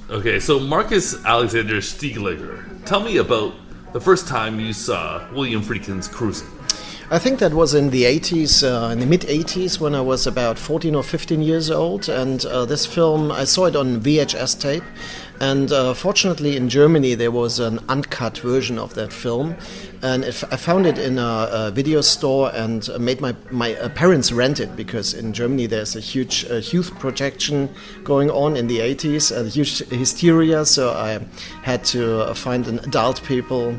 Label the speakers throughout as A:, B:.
A: Okay, so Marcus Alexander Stiglegger, tell me about the first time you saw William Friedkin's Cruisin.
B: I think that was in the 80s, in the mid-80s, when I was about 14 or 15 years old. And this film, I saw it on VHS tape. And fortunately, in Germany, there was an uncut version of that film. And I found it in a video store and made my parents rent it, because in Germany there's a huge youth projection going on in the 80s, a huge hysteria. So I had to find an adult people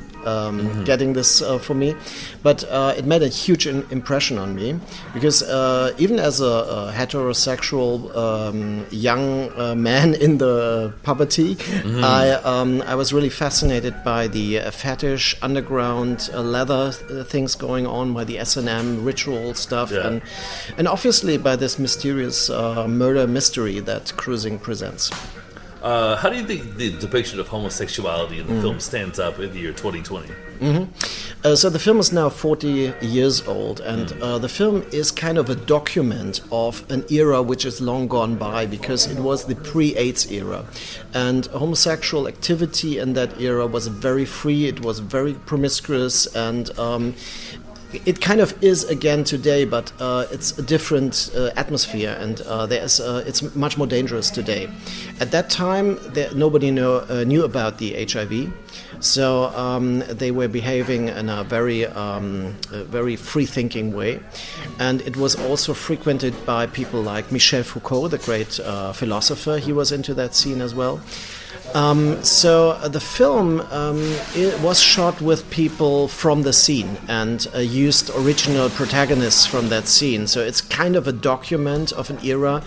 B: getting this for me. But it made a huge impression on me, because even as a heterosexual young man in the puberty, I was really fascinated by the fetish, underground leather things going on, by the S&M ritual stuff, and obviously by this mysterious murder mystery that Cruisin presents.
A: How do you think the depiction of homosexuality in the film stands up in the year 2020?
B: So the film is now 40 years old, and the film is kind of a document of an era which is long gone by, because it was the pre-AIDS era. And homosexual activity in that era was very free, it was very promiscuous, and it kind of is again today, but it's a different atmosphere, and it's much more dangerous today. At that time, nobody knew about the HIV, so they were behaving in a very free-thinking way, and it was also frequented by people like Michel Foucault, the great philosopher. He was into that scene as well. So the film it was shot with people from the scene and used original protagonists from that scene. So it's kind of a document of an era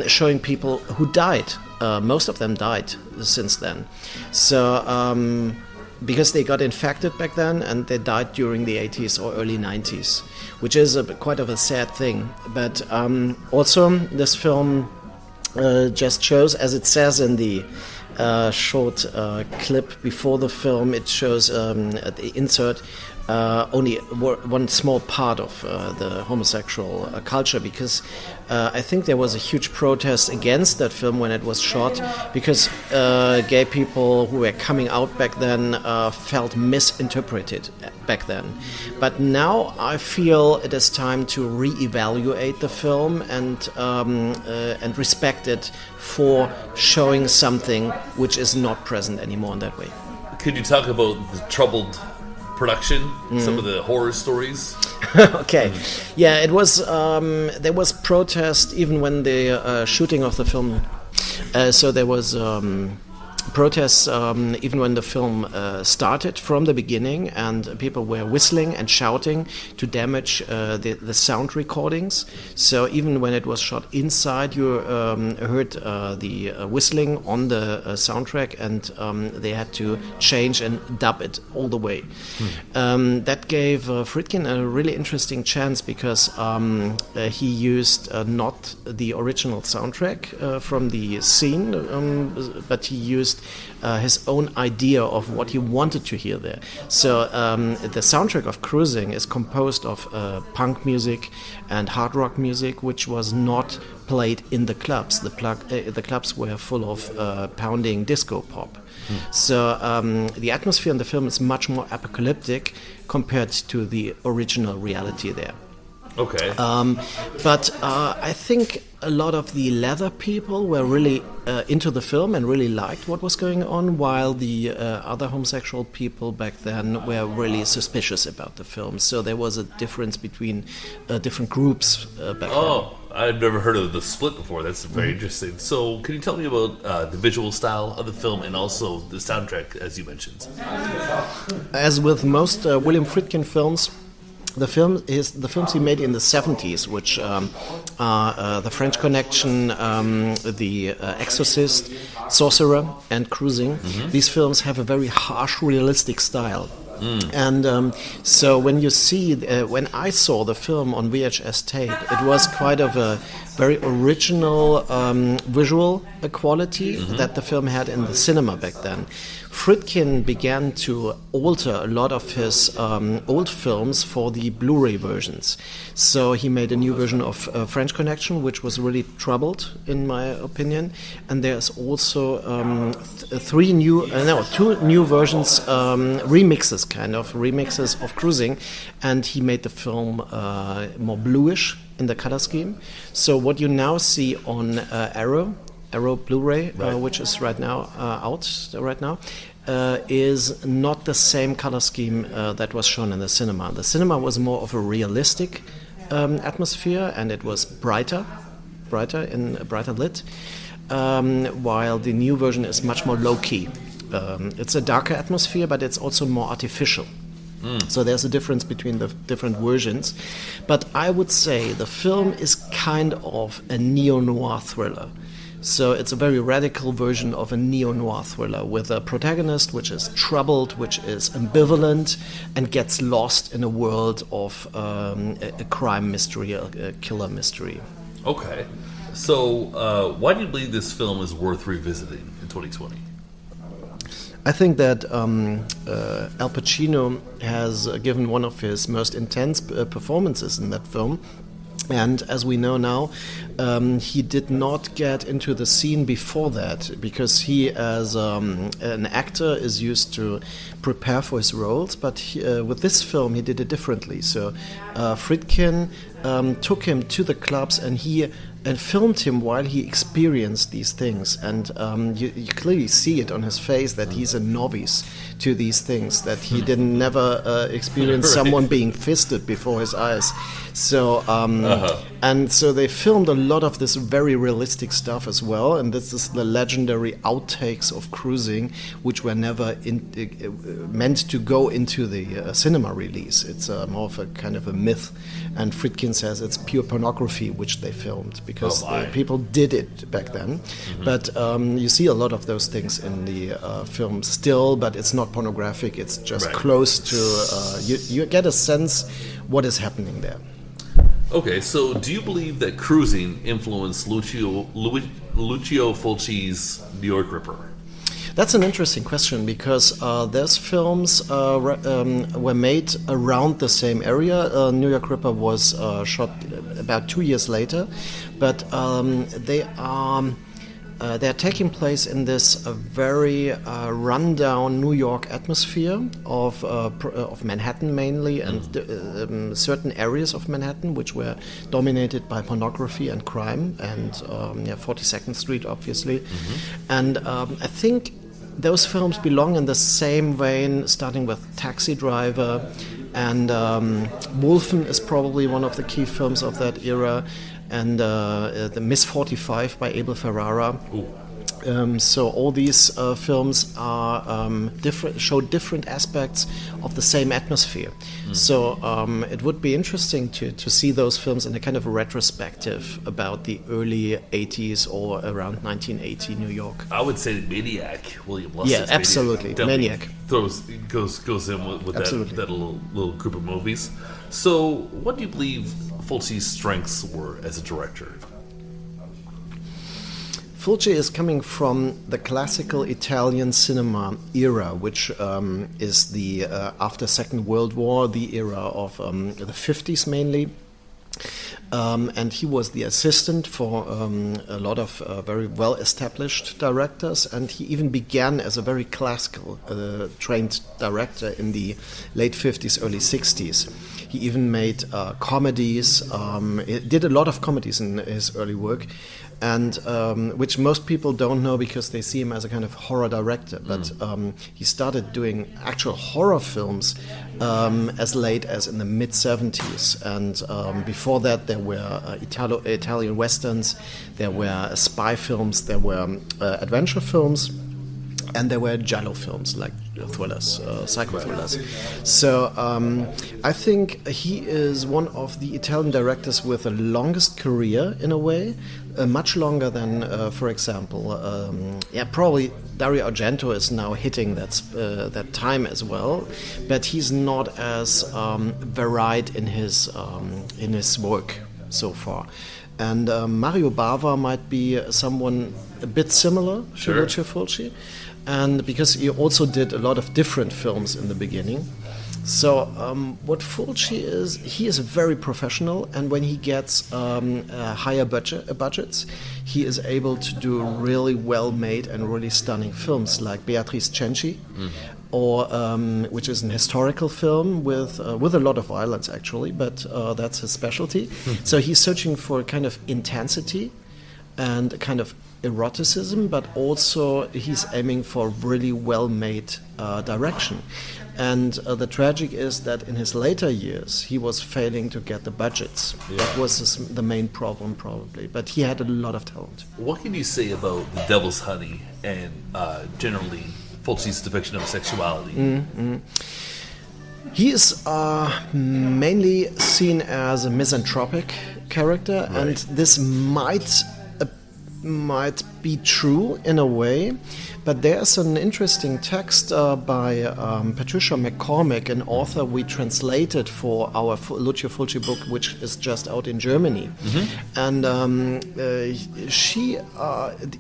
B: showing people who died. Most of them died since then. So because they got infected back then, and they died during the 80s or early 90s, which is quite of a sad thing. But also this film just shows, as it says in the short clip before the film, it shows at the insert only one small part of the homosexual culture, because I think there was a huge protest against that film when it was shot, because gay people who were coming out back then felt misinterpreted back then. But now I feel it is time to re-evaluate the film and respect it for showing something which is not present anymore in that way.
A: Could you talk about the troubled production, some of the horror stories?
B: Okay, yeah, it was. There was protest even when the shooting of the film. So there was protests even when the film started from the beginning, and people were whistling and shouting to damage the sound recordings. So even when it was shot inside, you heard the whistling on the soundtrack, and they had to change and dub it all the way. That gave Friedkin a really interesting chance, because he used not the original soundtrack from the scene, but he used his own idea of what he wanted to hear there. So the soundtrack of Cruisin is composed of punk music and hard rock music, which was not played in the clubs. The clubs were full of pounding disco pop. So the atmosphere in the film is much more apocalyptic compared to the original reality there.
A: Okay.
B: But I think a lot of the leather people were really into the film and really liked what was going on, while the other homosexual people back then were really suspicious about the film. So there was a difference between different groups back then.
A: Oh, I've never heard of the split before. That's very interesting. So can you tell me about the visual style of the film and also the soundtrack, as you mentioned?
B: As with most William Friedkin films, the films he made in the 70s, which the French Connection, The Exorcist, Sorcerer, and Cruisin. These films have a very harsh, realistic style. And so when you see, when I saw the film on VHS tape, it was quite of a very original visual quality that the film had in the cinema back then. Friedkin began to alter a lot of his old films for the Blu-ray versions. So he made a new version of French Connection, which was really troubled, in my opinion. And there's also two new versions, remixes of Cruisin. And he made the film more bluish in the color scheme. So what you now see on Arrow Blu-ray, which is right now is not the same color scheme that was shown in the cinema. The cinema was more of a realistic atmosphere, and it was brighter lit, while the new version is much more low-key. It's a darker atmosphere, but it's also more artificial. So there's a difference between the different versions. But I would say the film is kind of a neo-noir thriller. So it's a very radical version of a neo-noir thriller with a protagonist which is troubled, which is ambivalent, and gets lost in a world of a crime mystery, a killer mystery.
A: Okay. So why do you believe this film is worth revisiting in 2020?
B: I think that Al Pacino has given one of his most intense performances in that film. And as we know now, he did not get into the scene before that because he, as an actor, is used to prepare for his roles. But with this film, he did it differently. So Friedkin took him to the clubs and filmed him while he experienced these things. And you clearly see it on his face that he's a novice to these things, that he didn't never experience someone being fisted before his eyes. So and so they filmed a lot of this very realistic stuff as well. And this is the legendary outtakes of Cruisin, which were never meant to go into the cinema release. It's more of a kind of a myth. And Friedkin says it's pure pornography, which they filmed, because people did it back then. But you see a lot of those things in the film still, but it's not pornographic. It's just close to, you get a sense what is happening there.
A: Okay, so do you believe that Cruisin influenced Lucio Fulci's New York Ripper?
B: That's an interesting question because those films were made around the same area. New York Ripper was shot about 2 years later, but they're taking place in this very rundown New York atmosphere of Manhattan mainly, and certain areas of Manhattan which were dominated by pornography and crime, and 42nd Street obviously. And I think those films belong in the same vein, starting with Taxi Driver, and Wolfen is probably one of the key films of that era, and the Miss 45 by Abel Ferrara. So all these films are show different aspects of the same atmosphere. So it would be interesting to see those films in a kind of retrospective about the early 80s or around 1980 New York.
A: I would say Maniac, William Lustig's
B: Yeah, absolutely. Maniac.
A: goes in with that little group of movies. So what do you believe Fulci's strengths were as a director?
B: Fulci is coming from the classical Italian cinema era, which is the after Second World War, the era of the 50s mainly. And he was the assistant for a lot of very well-established directors, and he even began as a very classical trained director in the late 50s, early 60s. He even made comedies, he did a lot of comedies in his early work, and which most people don't know because they see him as a kind of horror director. But he started doing actual horror films as late as in the mid-70s. And before that, there were Italian westerns, there were spy films, there were adventure films, and there were giallo films, like thrillers, psycho thrillers. So I think he is one of the Italian directors with the longest career in a way, much longer than, for example, probably Dario Argento is now hitting that time as well, but he's not as varied in his work so far. And Mario Bava might be someone a bit similar to Lucio Fulci, and because he also did a lot of different films in the beginning. So what Fulci is, he is very professional, and when he gets higher budgets, he is able to do really well-made and really stunning films like Beatrice Cenci, or which is an historical film with a lot of violence actually, but that's his specialty. So he's searching for a kind of intensity and a kind of eroticism, but also he's aiming for really well-made direction. And the tragic is that in his later years, he was failing to get the budgets. Yeah. That was the main problem, probably. But he had a lot of talent.
A: What can you say about The Devil's Honey and generally Fulci's depiction of sexuality?
B: Mm-hmm. He is mainly seen as a misanthropic character, right. And this might be true in a way, but there's an interesting text by Patricia McCormick, an author we translated for our Lucio Fulci book, which is just out in Germany. And she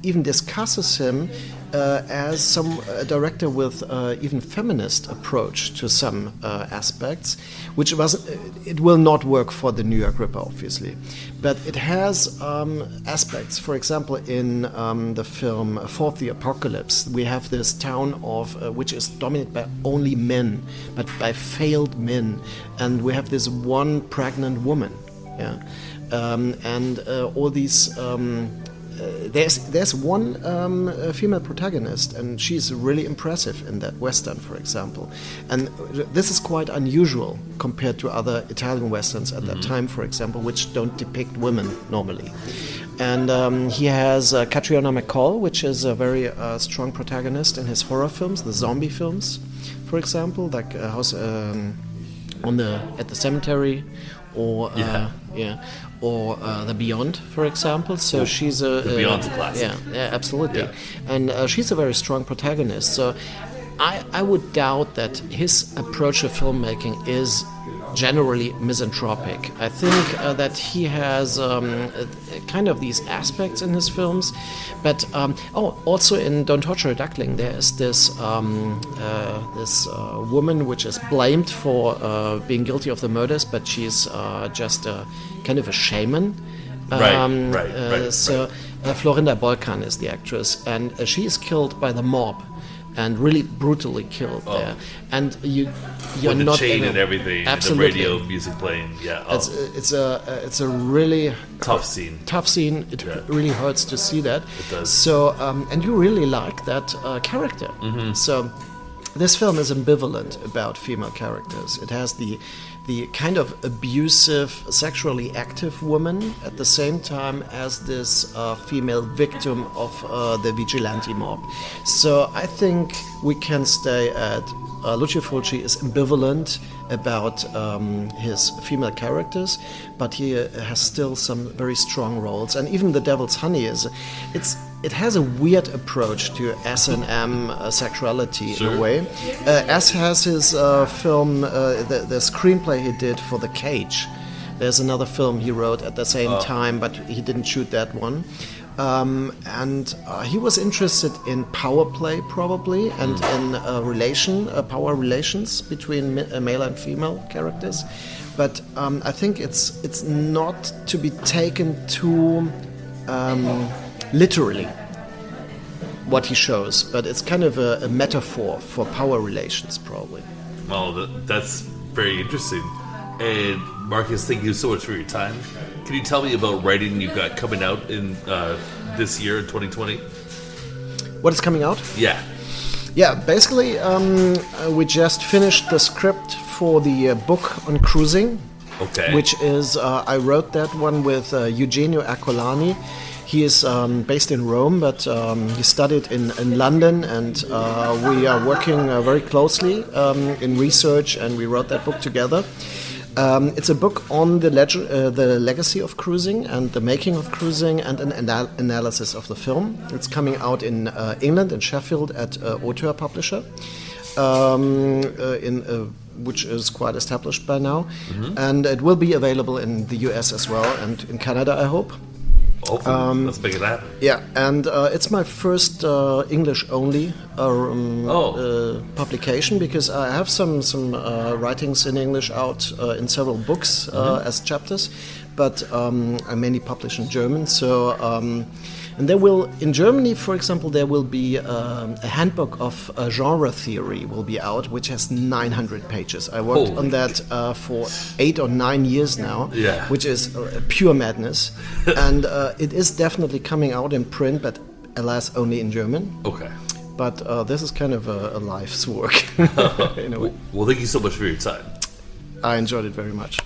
B: even discusses him as a director with even feminist approach to some aspects, which it will not work for the New York Ripper, obviously, but it has aspects. For example, in the film Fourth the Apocalypse, we have this town of which is dominated by only men, but by failed men, and we have this one pregnant woman, and all these. There's one female protagonist, and she's really impressive in that Western, for example. And this is quite unusual compared to other Italian Westerns at that time, for example, which don't depict women normally. And he has Catriona MacColl, which is a very strong protagonist in his horror films, the zombie films, for example, like House at the Cemetery, or The Beyond, for example. So she's
A: The Beyond's a classic.
B: Yeah, absolutely.
A: Yeah.
B: And she's a very strong protagonist. So I would doubt that his approach to filmmaking is generally misanthropic. I think that he has kind of these aspects in his films, but also in Don't Torture a Duckling, there is this woman which is blamed for being guilty of the murders, but she's just kind of a shaman.
A: Right.
B: So Florinda Bolkan is the actress, and she is killed by the mob, and really brutally killed there. And you're
A: with the
B: not
A: chain and everything,
B: absolutely.
A: and the radio music playing. Yeah,
B: it's a really
A: tough scene.
B: It really hurts to see that.
A: It does.
B: So and you really like that character. So this film is ambivalent about female characters. It has the kind of abusive, sexually active woman at the same time as this female victim of the vigilante mob. So I think we can stay at Lucio Fulci is ambivalent about his female characters, but he has still some very strong roles. And even The Devil's Honey it has a weird approach to S&M sexuality in a way, as has his film, the screenplay he did for The Cage. There's another film he wrote at the same time, but he didn't shoot that one. And he was interested in power play, probably, and in power relations between male and female characters. But I think it's not to be taken too literally, what he shows, but it's kind of a metaphor for power relations, probably.
A: Well, that's very interesting. And Marcus, thank you so much for your time. Can you tell me about writing you've got coming out in this year, 2020?
B: What is coming out?
A: Yeah.
B: Yeah, basically, we just finished the script for the book on cruising.
A: Okay.
B: Which is, I wrote that one with Eugenio Accolani. He is based in Rome, but he studied in London, and we are working very closely in research, and we wrote that book together. It's a book on the legacy of cruising and the making of cruising and an analysis of the film. It's coming out in England, in Sheffield, at Auteur Publisher, which is quite established by now. And it will be available in the US as well, and in Canada, I hope.
A: Hopefully, let's make it happen.
B: Yeah, and it's my first English-only publication, because I have some writings in English out in several books as chapters, but I mainly publish in German. So, and there will, in Germany, for example, there will be a handbook of genre theory will be out, which has 900 pages. I worked on that for 8 or 9 years now, which is pure madness. And it is definitely coming out in print, but alas, only in German.
A: Okay.
B: But this is kind of a life's work. In a way.
A: Well, thank you so much for your time.
B: I enjoyed it very much.